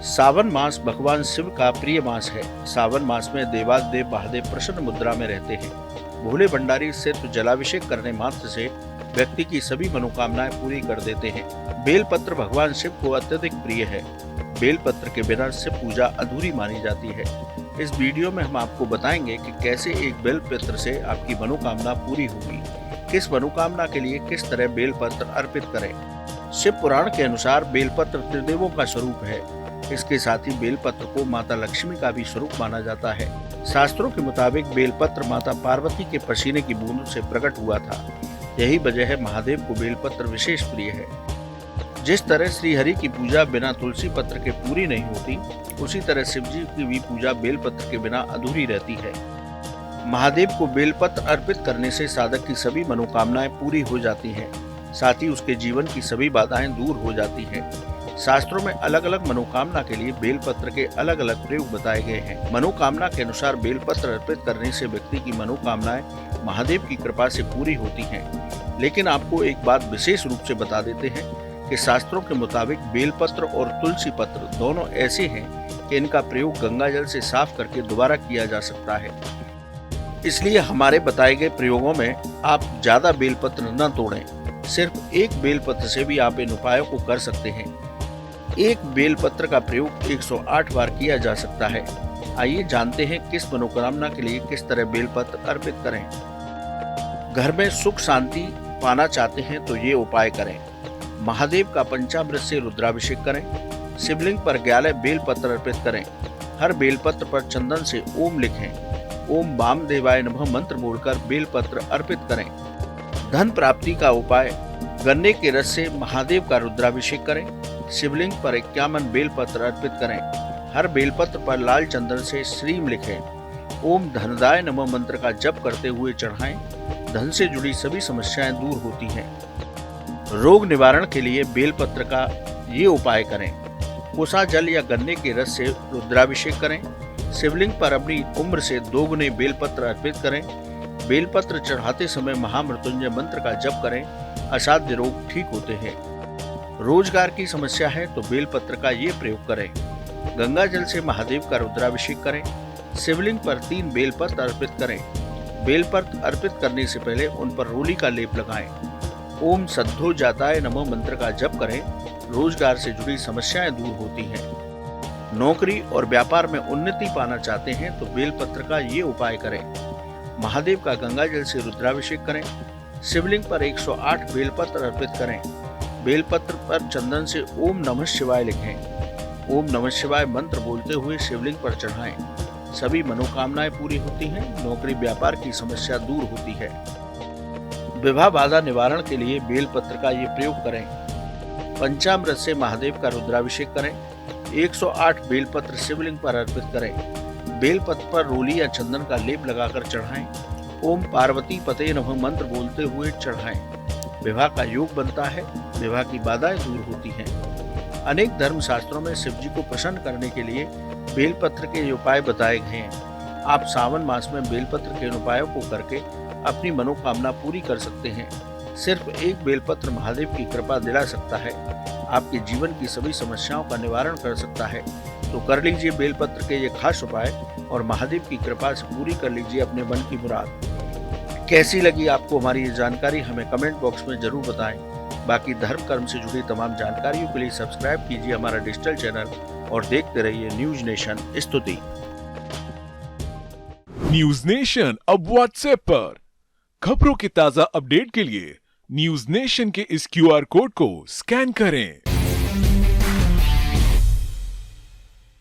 सावन मास भगवान शिव का प्रिय मास है। सावन मास में देवाधिदेव महादेव प्रसन्न मुद्रा में रहते हैं। भोले भंडारी सिर्फ जलाभिषेक करने मात्र से व्यक्ति की सभी मनोकामनाएं पूरी कर देते हैं। बेलपत्र भगवान शिव को अत्यधिक प्रिय है। बेलपत्र के बिना शिव पूजा अधूरी मानी जाती है। इस वीडियो में हम आपको बताएंगे कि कैसे एक बेलपत्र से आपकी मनोकामना पूरी होगी, किस मनोकामना के लिए किस तरह बेलपत्र अर्पित करें। शिव पुराण के अनुसार बेलपत्र त्रिदेवों का स्वरूप है। इसके साथ ही बेलपत्र को माता लक्ष्मी का भी स्वरूप माना जाता है। शास्त्रों के मुताबिक बेलपत्र माता पार्वती के पसीने की बूंदों से प्रकट हुआ था। यही वजह है महादेव को बेलपत्र विशेष प्रिय है। जिस तरह श्री हरि की पूजा बिना तुलसी पत्र के पूरी नहीं होती, उसी तरह शिव जी की भी पूजा बेलपत्र के बिना अधूरी रहती है। महादेव को बेलपत्र अर्पित करने से साधक की सभी मनोकामनाएं पूरी हो जाती हैं, साथ ही उसके जीवन की सभी बाधाएं दूर हो जाती हैं। शास्त्रों में अलग अलग मनोकामना के लिए बेलपत्र के अलग अलग प्रयोग बताए गए हैं। मनोकामना के अनुसार बेलपत्र अर्पित करने से व्यक्ति की मनोकामनाएं महादेव की कृपा से पूरी होती हैं। लेकिन आपको एक बात विशेष रूप से बता देते हैं कि शास्त्रों के मुताबिक बेलपत्र और तुलसी पत्र दोनों ऐसे हैं कि इनका प्रयोग गंगा जल से साफ करके दोबारा किया जा सकता है। इसलिए हमारे बताए गए प्रयोगों में आप ज्यादा बेलपत्र न तोड़ें। सिर्फ एक बेलपत्र से भी आप इन उपायों को कर सकते हैं। एक बेलपत्र का प्रयोग 108 बार किया जा सकता है। आइए जानते हैं किस मनोकामना के लिए किस तरह बेलपत्र अर्पित करें। घर में सुख शांति पाना चाहते हैं तो ये उपाय करें। महादेव का पंचामृत से रुद्राभिषेक करें। शिवलिंग पर 11 बेलपत्र अर्पित करें। हर बेलपत्र पर चंदन से ओम लिखें। ओम वामदेवाय नमः मंत्र बोलकर बेलपत्र अर्पित करें। धन प्राप्ति का उपाय, गन्ने के रस से महादेव का रुद्राभिषेक करें। शिवलिंग पर 51 बेलपत्र अर्पित करें। हर बेलपत्र पर लाल चंदन से श्रीम लिखें। ओम धनदाय नमः मंत्र का जप करते हुए चढ़ाएं। धन से जुड़ी सभी समस्याएं दूर होती हैं। रोग निवारण के लिए बेलपत्र का ये उपाय करें। कोसा जल या गन्ने के रस से रुद्राभिषेक करें। शिवलिंग पर अपनी उम्र से 2 गुने बेलपत्र अर्पित करें। बेलपत्र चढ़ाते समय महामृत्युंजय मंत्र का जप करें। असाध्य रोग ठीक होते हैं। रोजगार की समस्या है तो बेलपत्र का ये प्रयोग करें। गंगा जल से महादेव का रुद्राभिषेक करें। शिवलिंग पर 3 बेलपत्र अर्पित करें। बेलपत्र अर्पित करने से पहले उन पर रोली का लेप लगाएं। ओम सद्धो जाताय नमः मंत्र का जप करें। रोजगार से जुड़ी समस्याएं दूर होती हैं। नौकरी और व्यापार में उन्नति पाना चाहते हैं तो बेलपत्र का ये उपाय करें। महादेव का गंगा जल से रुद्राभिषेक करें। शिवलिंग पर 108 बेलपत्र अर्पित करें। बेलपत्र पर चंदन से ओम नमः शिवाय लिखें। ओम नमः शिवाय मंत्र बोलते हुए शिवलिंग पर चढ़ाएं। सभी मनोकामनाएं पूरी होती हैं। नौकरी व्यापार की समस्या दूर होती है। विवाह बाधा निवारण के लिए बेलपत्र का ये प्रयोग करें। पंचामृत से महादेव का रुद्राभिषेक करें। 108 बेलपत्र शिवलिंग पर अर्पित करें। बेलपत्र पर रोली या चंदन का लेप लगाकर चढ़ाएं। ओम पार्वती पते नमः मंत्र बोलते हुए चढ़ाएं। विवाह का योग बनता है। विवाह की बाधाएं दूर होती हैं। अनेक धर्म शास्त्रों में शिव जी को प्रसन्न करने के लिए बेलपत्र के उपाय बताए गए हैं। आप सावन मास में बेलपत्र के उपायों को करके अपनी मनोकामना पूरी कर सकते हैं। सिर्फ एक बेलपत्र महादेव की कृपा दिला सकता है, आपके जीवन की सभी समस्याओं का निवारण कर सकता है। तो कर लीजिए बेलपत्र के ये खास उपाय और महादेव की कृपा से पूरी कर लीजिए अपने मन की मुराद। कैसी लगी आपको हमारी ये जानकारी, हमें कमेंट बॉक्स में जरूर बताएं। बाकी धर्म कर्म से जुड़ी तमाम जानकारियों के लिए सब्सक्राइब कीजिए हमारा डिजिटल चैनल और देखते रहिए न्यूज नेशन स्तुति। न्यूज नेशन अब व्हाट्सएप पर खबरों के ताजा अपडेट के लिए न्यूज नेशन के इस QR कोड को स्कैन करें।